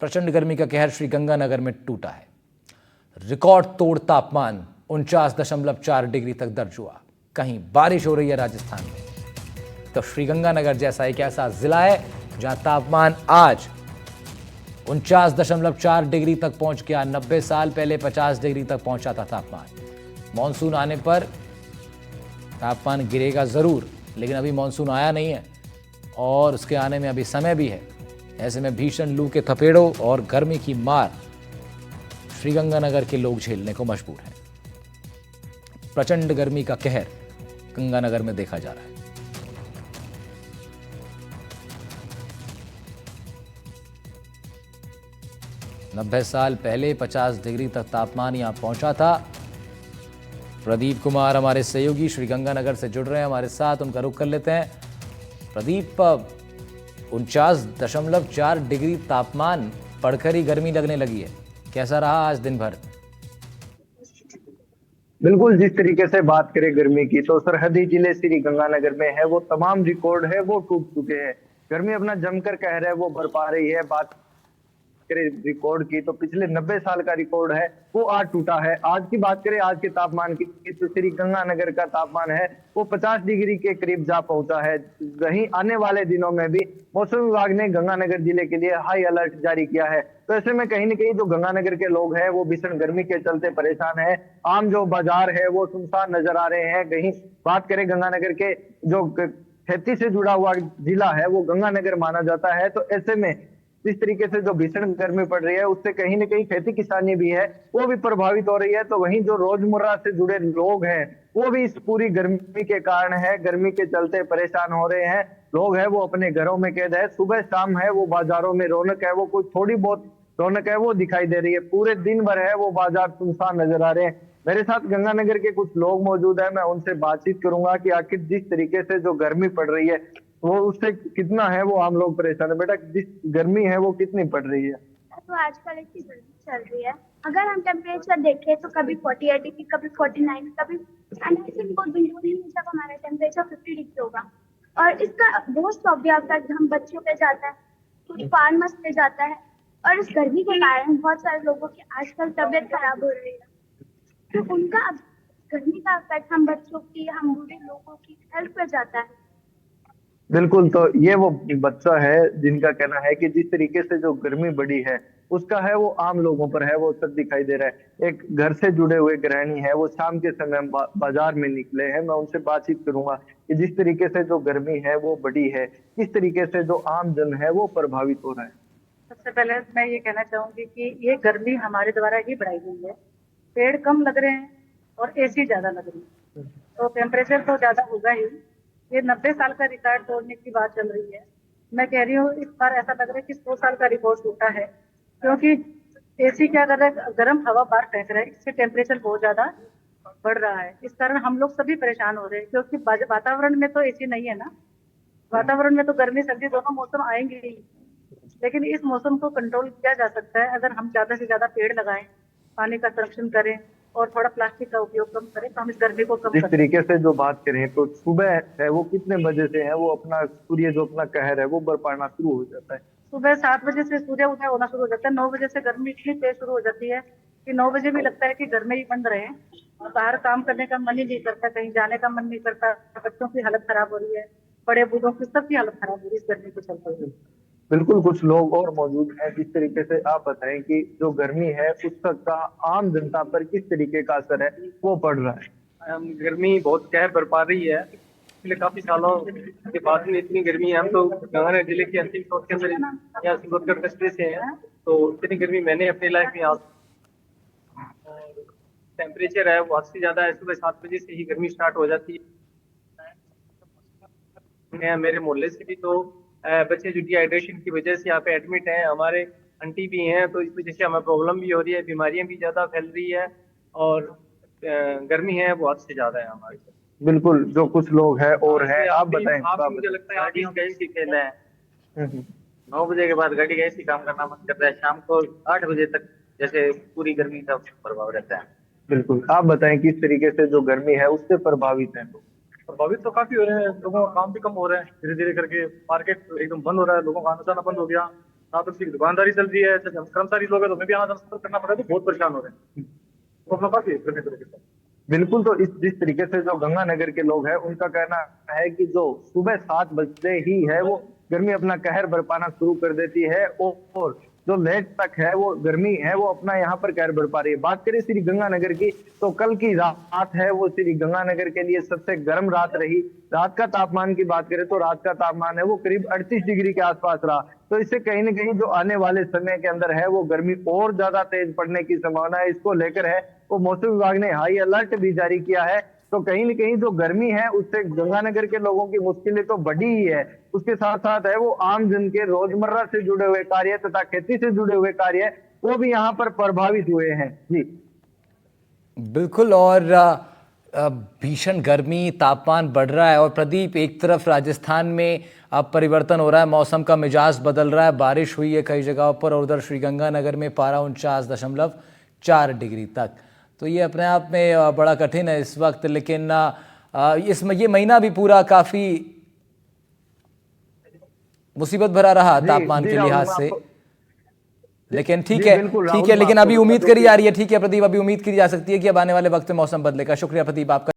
प्रचंड गर्मी का कहर श्रीगंगानगर में टूटा है। रिकॉर्ड तोड़ तापमान 49.4 डिग्री तक दर्ज हुआ। कहीं बारिश हो रही है राजस्थान में, तो श्रीगंगानगर जैसा एक ऐसा जिला है जहां तापमान आज 49.4 डिग्री तक पहुंच गया। 90 साल पहले 50 डिग्री तक पहुंचा था तापमान। मॉनसून आने पर तापमान गिरेगा जरूर, लेकिन अभी मॉनसून आया नहीं है और उसके आने में अभी समय भी है। ऐसे में भीषण लू के थपेड़ों और गर्मी की मार श्रीगंगानगर के लोग झेलने को मजबूर हैं। प्रचंड गर्मी का कहर गंगानगर में देखा जा रहा है। नब्बे साल पहले 50 डिग्री तक तापमान यहां पहुंचा था। प्रदीप कुमार हमारे सहयोगी श्रीगंगानगर से जुड़ रहे हैं हमारे साथ, उनका रुख कर लेते हैं। प्रदीप, 49.4 डिग्री तापमान पढ़कर ही गर्मी लगने लगी है, कैसा रहा आज दिन भर? बिल्कुल, जिस तरीके से बात करें गर्मी की, तो सरहदी जिले श्रीगंगानगर में है वो तमाम रिकॉर्ड है वो टूट चुके हैं। गर्मी अपना जमकर कह रहा है वो बरपा रही है। बात करें रिकॉर्ड की, तो पिछले 90 साल का रिकॉर्ड है वो आज टूटा है। आज की बात करें आज के तापमान की, तो श्रीगंगानगर का तापमान है वो 50 डिग्री के करीब जा पहुंचा है। वहीं आने वाले दिनों में भी मौसम विभाग ने गंगानगर जिले के लिए हाई अलर्ट जारी किया है। तो ऐसे में कहीं न कहीं जो गंगानगर के लोग हैं वो भीषण गर्मी के चलते परेशान है। आम जो बाजार है वो सुनसान नजर आ रहे हैं। कहीं बात करें गंगानगर के, जो खेती से जुड़ा हुआ जिला है वो गंगानगर माना जाता है। तो ऐसे में इस तरीके से जो भीषण गर्मी पड़ रही है उससे कहीं न कहीं खेती किसानी भी है वो भी प्रभावित हो रही है। तो वहीं जो रोजमर्रा से जुड़े लोग हैं वो भी इस पूरी गर्मी के कारण है, गर्मी के चलते परेशान हो रहे हैं। लोग है वो अपने घरों में कैद है। सुबह शाम है वो बाजारों में रौनक है वो कुछ थोड़ी बहुत रौनक है वो दिखाई दे रही है। पूरे दिन भर है वो बाजार सुनसान नजर आ रहे हैं। मेरे साथ गंगानगर के कुछ लोग मौजूद है, मैं उनसे बातचीत करूंगा कि आखिर जिस तरीके से जो गर्मी पड़ रही है वो उससे कितना है वो आम लोग परेशान है। बेटा, जिस गर्मी है वो कितनी पड़ रही है? तो आजकल इतनी गर्मी चल रही है, अगर हम टेम्परेचर देखें तो कभी 48 डिग्री, कभी 49, कभी कोई बिल्कुल नहीं जब हमारा टेम्परेचर 50 डिग्री होगा। और इसका बहुत प्रॉब्लम आता है, हम बच्चों पे जाता है, कुछ फार्मर्स पे जाता है। और इस गर्मी के कारण बहुत सारे लोगों की आजकल तबीयत खराब हो रही है। तो उनका गर्मी का इफेक्ट हम बच्चों की, हम बूढ़े लोगों की हेल्थ पर जाता है। बिल्कुल, तो ये वो बच्चा है जिनका कहना है कि जिस तरीके से जो गर्मी बढ़ी है उसका है वो आम लोगों पर है वो असर दिखाई दे रहा है। एक घर से जुड़े हुए गृहिणी है वो शाम के समय बाजार में निकले हैं, मैं उनसे बातचीत करूंगा कि जिस तरीके से जो गर्मी है वो बढ़ी है, किस तरीके से जो आम जन है वो प्रभावित हो रहा है। सबसे पहले मैं ये कहना चाहूंगी कि ये गर्मी हमारे द्वारा ही बढ़ाई गई है। पेड़ कम लग रहे हैं और एसी ज्यादा लग रही है, तो टेम्परेचर तो ज्यादा होगा ही। ये 90 साल का रिकॉर्ड तोड़ने की बात चल रही है। मैं कह रही हूँ इस बार ऐसा लग रहा है कि 100 साल का रिकॉर्ड टूटा है, क्योंकि एसी क्या कर रहा है, गर्म हवा बाहर फेंक रहा है, इससे टेम्परेचर बहुत ज्यादा बढ़ रहा है। इस कारण हम लोग सभी परेशान हो रहे हैं, क्योंकि वातावरण में तो एसी नहीं है ना। वातावरण में तो गर्मी सर्दी दोनों मौसम आएंगे ही, लेकिन इस मौसम को कंट्रोल किया जा सकता है अगर हम ज्यादा से ज्यादा पेड़ लगाएं, पानी का संरक्षण करें और थोड़ा प्लास्टिक का उपयोग कम करें, तो हम इस गर्मी को कम जिस तरीके से जो बात करें तो सुबह है वो कितने बजे से है वो अपना सूर्य जो अपना कहर है वो बरपाना शुरू हो जाता है? सुबह 7 बजे से सूर्य उदय होना शुरू हो जाता है। 9 बजे से गर्मी इतनी तेज शुरू हो जाती है कि 9 बजे भी लगता है कि घर में ही बंद रहे। बाहर काम करने का मन ही नहीं करता, कहीं जाने का मन नहीं करता। बच्चों की हालत खराब हो रही है, बड़े बूढ़ों की सबकी हालत खराब हो रही है इस गर्मी के चलते। बिल्कुल, कुछ लोग और मौजूद हैं। जिस तरीके से आप बताएं कि जो गर्मी है उसका आम जनता पर किस तरीके का असर है वो पड़ रहा है? गर्मी बहुत कहर बरपा रही है। पिछले काफी सालों के बाद में इतनी गर्मी है। हम तो गंगानगर जिले के अंतिम चौक के अंदर यहाँ सिंगोटगढ़ कस्बे से हैं, तो इतनी गर्मी मैंने अपनी लाइफ में आज टेम्परेचर है वो हद से ज्यादा है। सुबह 7 बजे से ही गर्मी स्टार्ट हो जाती है। मेरे मोहल्ले से भी तो बच्चे जो डिहाइड्रेशन की वजह से यहाँ पे एडमिट हैं, हमारे आंटी भी हैं, तो इस वजह से हमें प्रॉब्लम भी हो रही है, बीमारियां भी ज्यादा फैल रही है और गर्मी है वो हद से ज्यादा है हमारे। बिल्कुल, जो कुछ लोग हैं और हैं, आप बताएं। मुझे लगता है गाड़ियों का एसी फेल है। 9 बजे के बाद गाड़ी का एसी काम करना बंद करता है, शाम को 8 बजे तक जैसे पूरी गर्मी का प्रभाव रहता है। बिल्कुल, आप बताएं किस तरीके से जो गर्मी है उससे प्रभावित है? प्रभावित तो काफी हो रहे हैं, लोगों का काम भी कम हो रहा है, धीरे धीरे करके मार्केट एकदम बंद हो रहा है, लोगों का आना जाना बंद हो गया। ना तो उसकी दुकानदारी चल रही है, जब हम कर्मचारी लोग हैं तो हमें भी आना जाना सफर करना पड़ा, तो बहुत परेशान हो रहे हैं। तो अपना बात ये करने के साथ बिल्कुल। तो इस जिस तरीके से जो गंगानगर के लोग हैं उनका कहना है कि जो सुबह 7 बजते ही है वो गर्मी अपना कहर बरपाना शुरू कर देती है, और जो लेट तक है वो गर्मी है वो अपना यहाँ पर कहर बरपा रही है। बात करें श्री गंगानगर की, तो कल की रात है वो श्री गंगानगर के लिए सबसे गर्म रात रही। रात का तापमान की बात करें तो रात का तापमान है वो करीब 38 डिग्री के आसपास रहा। तो इससे कहीं ना कहीं जो आने वाले समय के अंदर है वो गर्मी और ज्यादा तेज पड़ने की संभावना है। इसको लेकर है वो मौसम विभाग ने हाई अलर्ट भी जारी किया है। तो कहीं न कहीं जो गर्मी है उससे गंगानगर के लोगों की मुश्किलें तो बढ़ी ही है, उसके साथ साथ है वो आम जन के रोजमर्रा से जुड़े हुए कार्य तथा खेती से जुड़े हुए कार्य वो भी यहाँ पर प्रभावित हुए हैं। जी बिल्कुल। और भीषण गर्मी, तापमान बढ़ रहा है। और प्रदीप, एक तरफ राजस्थान में अब परिवर्तन हो रहा है, मौसम का मिजाज बदल रहा है, बारिश हुई है कई जगहों पर, और उधर श्रीगंगानगर में पारा 49.4 डिग्री तक। तो ये अपने आप में बड़ा कठिन है इस वक्त। लेकिन इसमें ये महीना भी पूरा काफ़ी मुसीबत भरा रहा तापमान के लिहाज से। लेकिन ठीक है, लेकिन अभी उम्मीद करी जा रही है, ठीक है प्रदीप, अभी उम्मीद करी जा सकती है कि अब आने वाले वक्त में मौसम बदलेगा। शुक्रिया प्रदीप आपका।